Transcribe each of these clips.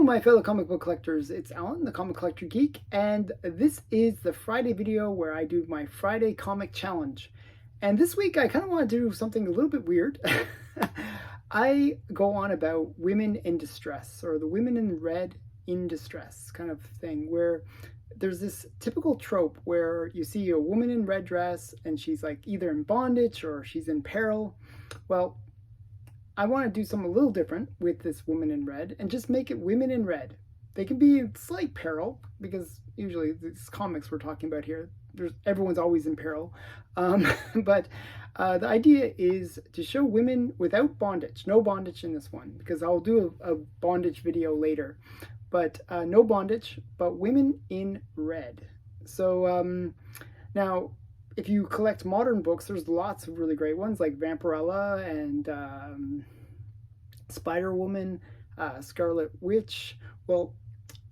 my fellow comic book collectors, it's Alan, the Comic Collector Geek, and this is the Friday video where I do my Friday comic challenge. And this week I kind of want to do something a little bit weird. I go on about women in distress, or the women in red in distress kind of thing, where there's this typical trope where you see a woman in red dress and she's like either in bondage or she's in peril. Well, I want to do something a little different with this woman in red and just make it women in red. They can be in slight peril because usually these comics we're talking about here, everyone's always in peril. But the idea is to show women without bondage, no bondage in this one, because I'll do a bondage video later. But no bondage, but women in red. So now, if you collect modern books, there's lots of really great ones like Vampirella and Spider-Woman, Scarlet Witch. Well,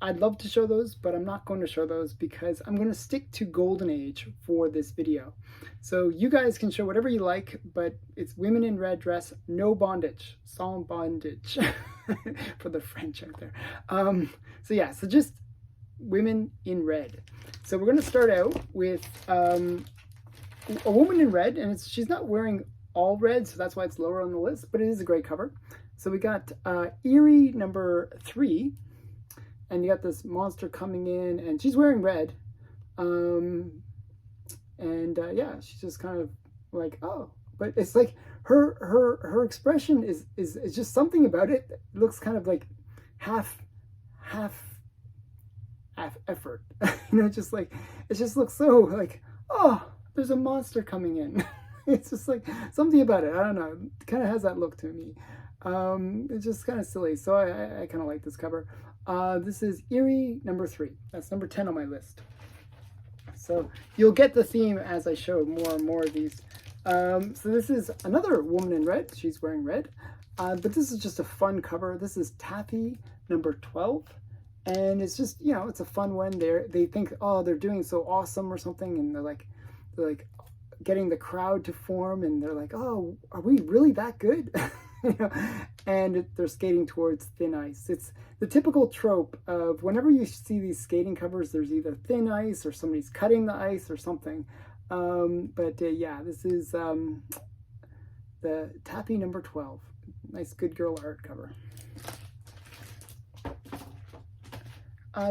I'd love to show those, but I'm not going to show those because I'm going to stick to Golden Age for this video. So you guys can show whatever you like, but it's women in red dress, no bondage, sans bondage for the French out there. So just women in red. So we're going to start out with a woman in red, and she's not wearing all red, so that's why it's lower on the list, but it is a great cover. So we got Eerie number 3, and you got this monster coming in, and she's wearing red. Yeah, she's just kind of like, oh, but it's like her expression is just something about it. It looks kind of like half effort. Just like, it just looks so like, oh, there's a monster coming in. It's just like something about it. I don't know. It kind of has that look to me. It's just kind of silly. So I kind of like this cover. This is Eerie number 3. That's number 10 on my list. So you'll get the theme as I show more and more of these. So this is another woman in red. She's wearing red. But this is just a fun cover. This is Taffy number 12. And it's just, it's a fun one. They think, oh, they're doing so awesome or something. And they're like getting the crowd to form, and they're like, oh, are we really that good? And they're skating towards thin ice. It's the typical trope of whenever you see these skating covers, there's either thin ice or somebody's cutting the ice or something. Yeah, this is the Taffy number 12. Nice good girl art cover.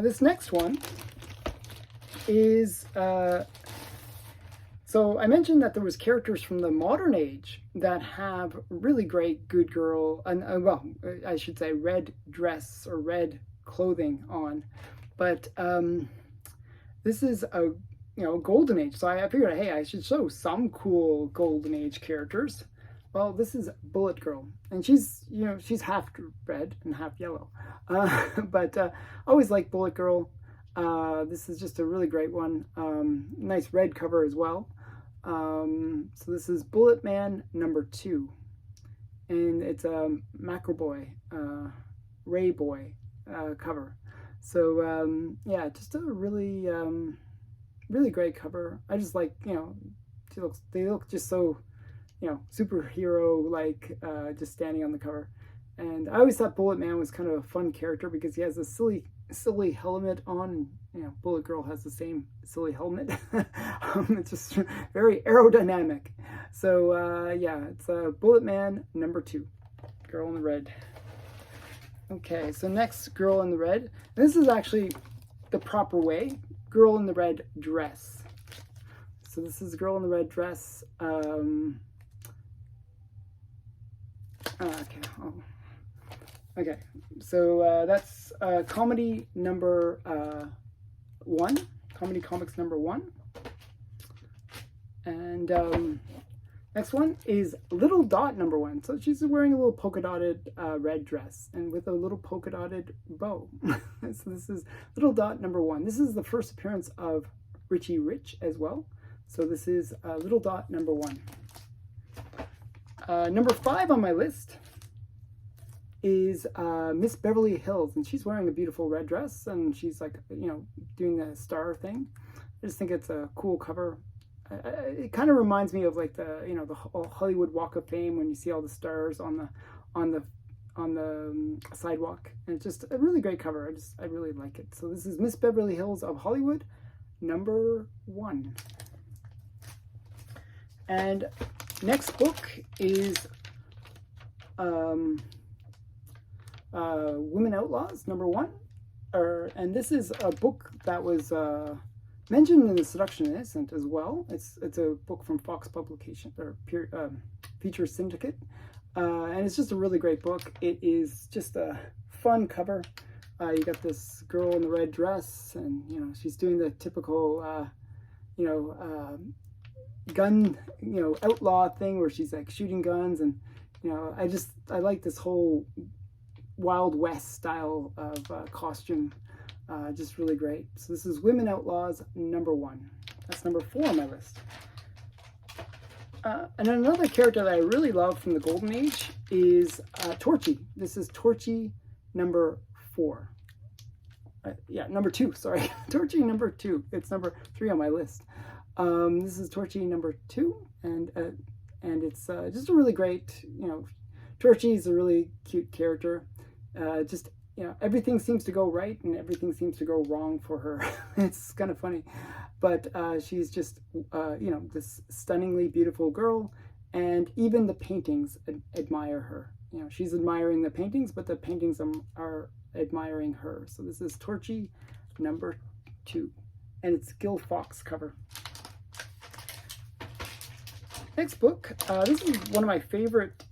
This next one is so I mentioned that there was characters from the modern age that have really great good girl, and well, I should say red dress or red clothing on. But this is a golden age, so I figured, hey, I should show some cool golden age characters. Well, this is Bullet Girl, and she's she's half red and half yellow. But I always like Bullet Girl. This is just a really great one. Nice red cover as well. So this is Bullet Man number 2, and it's a Macro Boy, Ray Boy cover. So yeah, just a really really great cover. I just like, they look just so superhero like, just standing on the cover. And I always thought Bullet Man was kind of a fun character because he has a silly helmet on. Bullet Girl has the same silly helmet. It's just very aerodynamic. So yeah, it's Bullet Man number 2, Girl in the Red. Okay, so next, Girl in the Red. And this is actually the proper way, Girl in the Red dress. So this is Girl in the Red dress. Okay, so that's comedy number 1, Comedy Comics number 1. And next one is Little Dot number 1. So she's wearing a little polka dotted red dress and with a little polka dotted bow. So this is Little Dot number 1. This is the first appearance of Richie Rich as well. So this is Little Dot number 1. Number 5 on my list is Miss Beverly Hills, and she's wearing a beautiful red dress, and she's like, doing the star thing. I just think it's a cool cover. It kind of reminds me of like the, the Hollywood Walk of Fame when you see all the stars on the sidewalk, and it's just a really great cover. I really like it. So this is Miss Beverly Hills of Hollywood, #1. And next book is Women Outlaws, #1. And this is a book that was mentioned in The Seduction Innocent as well. It's a book from Fox Publication, or Feature Syndicate. And it's just a really great book. It is just a fun cover. You got this girl in the red dress, and you know, she's doing the typical gun, outlaw thing where she's like shooting guns, and I like this whole Wild West style of costume. Just really great. So this is Women Outlaws, #1. That's #4 on my list. And another character that I really love from the Golden Age is Torchy. This is Torchy #4. Yeah, #2, sorry. Torchy #2. It's #3 on my list. This is Torchy #2, and it's just a really great, Torchy is a really cute character. Everything seems to go right and everything seems to go wrong for her. It's kind of funny, but she's just this stunningly beautiful girl, and even the paintings admire her. She's admiring the paintings, but the paintings are admiring her. So this is Torchy #2, and it's Gil Fox cover. Next book, this is one of my favorite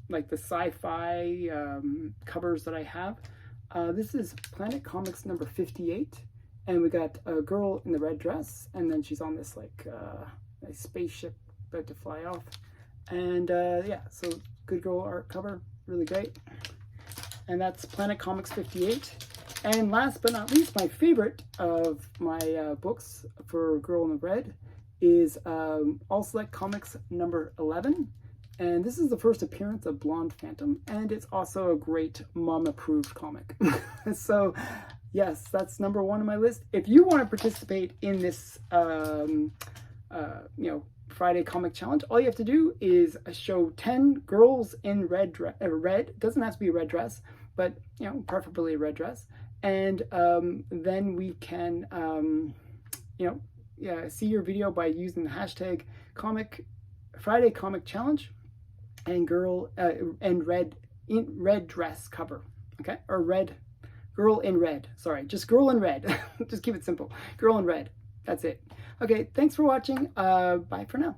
like the sci-fi covers that I have. This is Planet Comics #58, and we got a girl in the red dress, and then she's on this like a spaceship about to fly off, and yeah, so good girl art cover, really great. And that's Planet Comics 58. And last but not least, my favorite of my books for Girl in the Red is All Select Comics #11. And this is the first appearance of Blonde Phantom, and it's also a great mom-approved comic. So, yes, that's #1 on my list. If you want to participate in this, Friday comic challenge, all you have to do is show 10 girls in red. It doesn't have to be a red dress, but preferably a red dress. And then we can, see your video by using the hashtag Friday Comic Challenge. And girl in red dress cover, okay? Or girl in red. Sorry, just girl in red. Just keep it simple. Girl in red. That's it. Okay, thanks for watching. Bye for now.